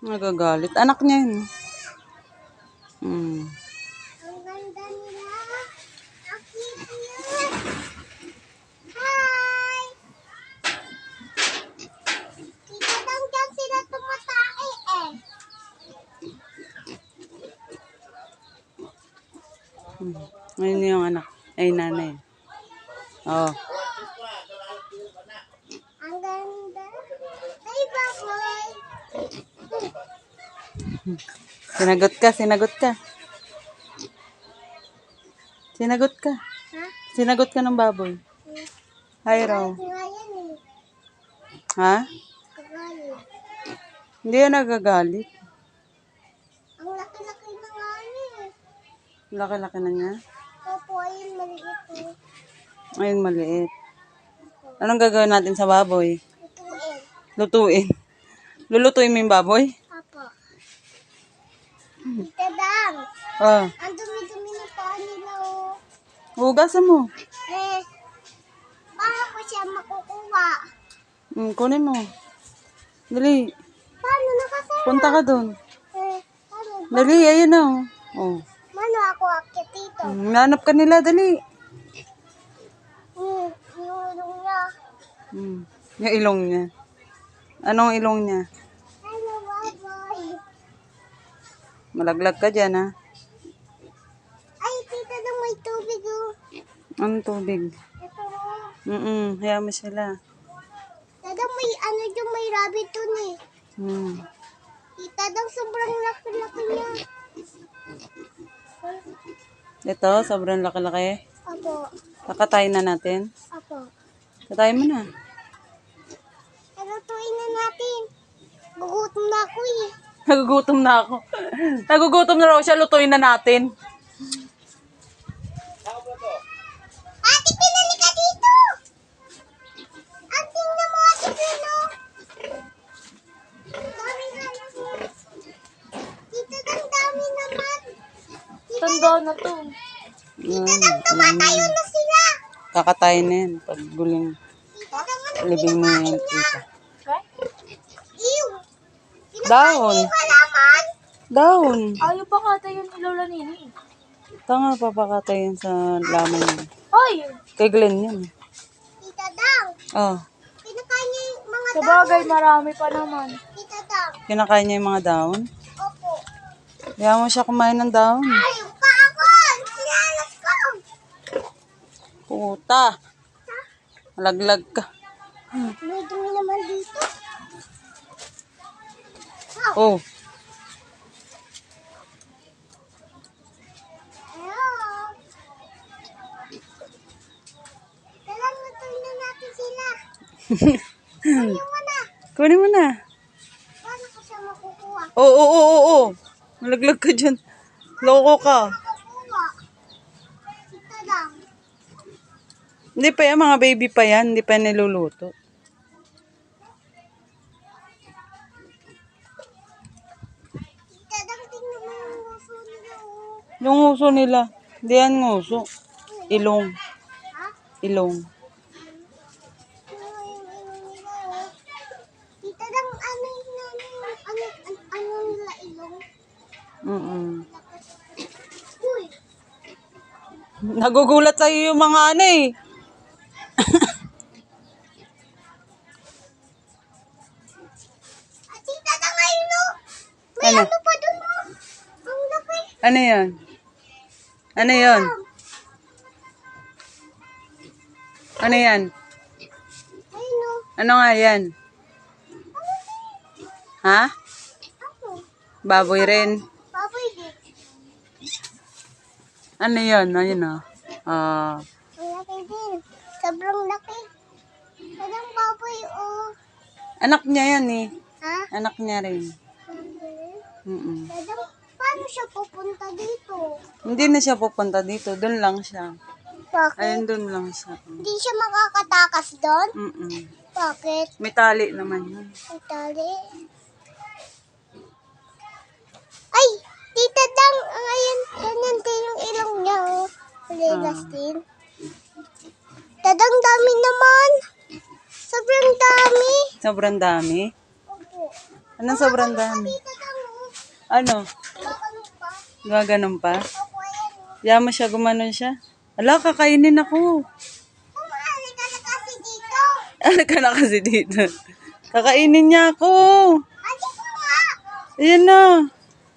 Nagagalit. Anak niya yun. Hmm. Ang ganda nila. Ang cute. Hi! Dito lang dyan sila tumatay eh. Ngayon yung anak. Ay, nanay. Oh. Ang ganda. Ay, baboy. Sinagot ka, sinagot ka. Sinagot ka. Ha? Sinagot ka ng baboy. Hi, raw. Nga yan eh. Ha? Kagalit. Hindi yan nagagalit. Ang laki-laki na nga eh. Laki-laki na niya. Opo, ayun maliit eh. Ayun, maliit. Anong gagawin natin sa baboy? Tutuin. Lutuin. Lulutuin mo yung baboy? Apo. Tita Dang, Ah. ang dumi-dumi na paa nila oh. Hugasan mo. Eh, paano ko siya makukuha? Kunin mo. Dali. Paano nakasara? Punta ka doon. Paano? Dali, ayun na. Oh. Paano ako akit dito? Nanap ka nila, dali. Yung ulong niya. Yung ilong niya. Anong ilong niya? Hello, baboy. Malaglag ka dyan, ha? Ay, tita Dang, may tubig oh. Anong tubig? Ito oh. Hayaan mo sila. Tita Dang, may ano dyan, may rabbit dun eh. Tita Dang, sobrang laki-laki niya. Ito, sobrang laki-laki. Apo. Kakatayin na natin. Apo. Katayin mo na. Lutuin na natin. Gugutom na ako eh. Nagugutom na ako. Nagugutom na raw siya, lutuin na natin. Ate, pinali ka dito! Ang tingnan mo, Ate Pino. Dami nga naman. Dito ang dami naman. Tanda na to. Dito ang tumatayo na sila. Kakatayin na yan. Pag guling Dito ang libing mo yan, tita. Ew. Dahon. Halaman. Dahon. Ayaw pa kata yun ni Lola Nini. Tanga, papakatayin sa laman niya. Hoy! Kay Glenn yan. Tita Dang. Oh, Pinakain niya yung mga Sa bagay, marami pa naman. Tita Dang. kinakain niya yung mga dahon. Opo. Kaya mo siya kumain ng dahon. Ayaw pa ako. Sinalas ko. Puta. Malaglag ka. May dumi naman dito. Oh, Hello. Kailan lutuin na natin sila? Kunin mo na. kunin mo na. Paano ko siya makukuha? Oo. Malaglag ka dyan. Loko ka. Makukuha. Tita Dang. Hindi pa yan, mga baby pa yan. Hindi pa niluluto. Tita Dang, tingnan mo yung nguso nila oh. Yung nguso nila. Hindi yan nguso. Ilong. Ha? Ilong. Tingnan mo yung ilong nila oh. Tita Dang, ano yung ano nila ilong? Uy. Nagugulat sa'yo yung mga ano eh. Tita Dang, ayun oh. May Ano? ano pa dun oh. Ang laki. Ano yan? Ano yan? Ano yan? Ayun oh. Ano nga yan? Ha? Ako. Baboy rin. Baboy din. Ano yan? Ayun ah. Ah. Ang laki din. Sobrang laki. Parang baboy oh. Anak niya yan eh. Ha? Anak niya rin. Parang paano siya pupunta dito? Hindi na siya pupunta dito. Doon lang siya. Bakit? Ayun, doon lang siya. Hindi siya makakatakas doon? Bakit? May tali naman yun. Ang tali. Ay! Tita Dang! Ayan, ganyan din yung ilong niya oh. Lilas din. Tadang dami naman. Sobrang dami. Sobrang dami. Opo. Anong sobrang dami? Tita Dang, oh. Ano? Kumakanong pa. Gaganon pa? Opo, ayan, oh. Kaya mo siya, gumanon siya. Ala, kakainin ako. Kumali ka na kasi dito. Ano ka na kasi dito? Kakainin niya ako. Ate ko nga. Ayan na.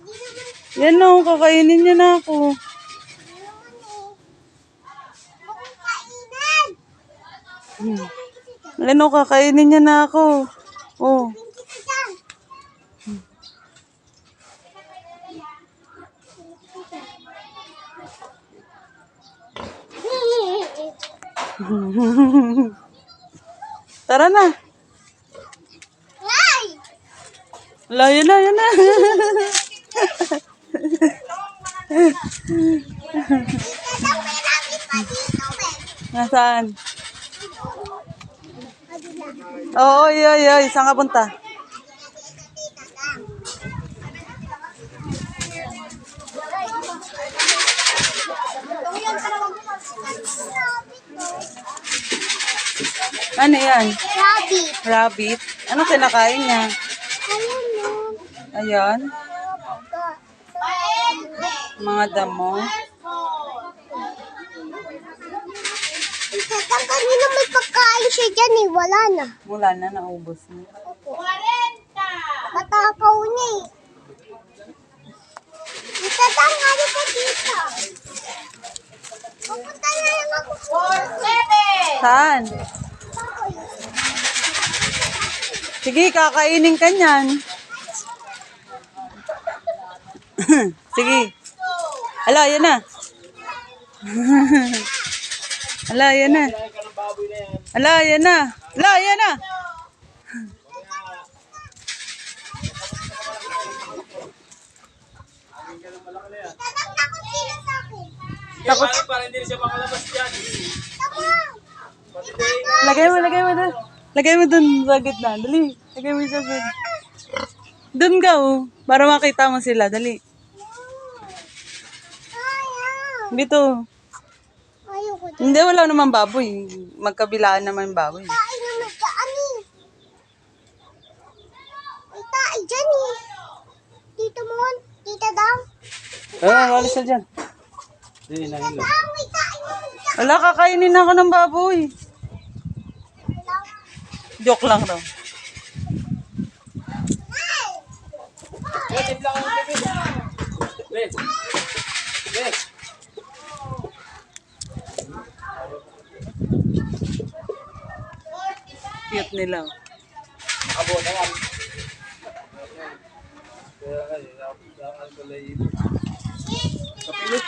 Hindi naman, Yan na, kakainin niya na ako. hindi naman eh. Bakit kainan? Ano, kakainin niya na ako. Oh. Tita Dang. Tara na. Ay! Ala, yan na, yan na. Tita Dang, may rabbit pa dito, eh. Nasaan? Kabila. Oo, yoy, yoy. Saan ka punta? Tita Dang. Ano yan? Rabbit. Rabbit? Ano kinakain niya? Ayun, no. Ayan. Mga damo. Tita Dang, kanina may pagkain siya dyan eh. Wala na. Wala na, naubos na. Katakaw niya eh. Tita Dang, ano po dito? Pupunta na lang ako. Saan? Sige, kakainin ka niyan. Sige. Ala, yan na. Ala, yan na. Ala, yan na. Ala, yan na. Tita Dang, takot sila sa akin. Takot. Para hindi siya makalabas dyan. Tapos. Lagay mo, lagay mo doon. Lagay mo doon sa gitna. Dali. Lagay mo siya sa... Doon ka, oh. Para makita mo sila. Dali. Ayaw. Dito. Ayoko dyan. Hindi, wala naman baboy. Magkabilaan naman baboy. Kain na magkaan eh. May tae dyan eh. Tito mo, Tita Dang. Walis na dyan. Hindi, Tita Dang, may tae na magkaan. Wala, kakainin ako ng baboy. Joke lang daw. Wait. Wait. Cute nila. Abo, tangan. Kaya nga, ang kulay. Kapilit.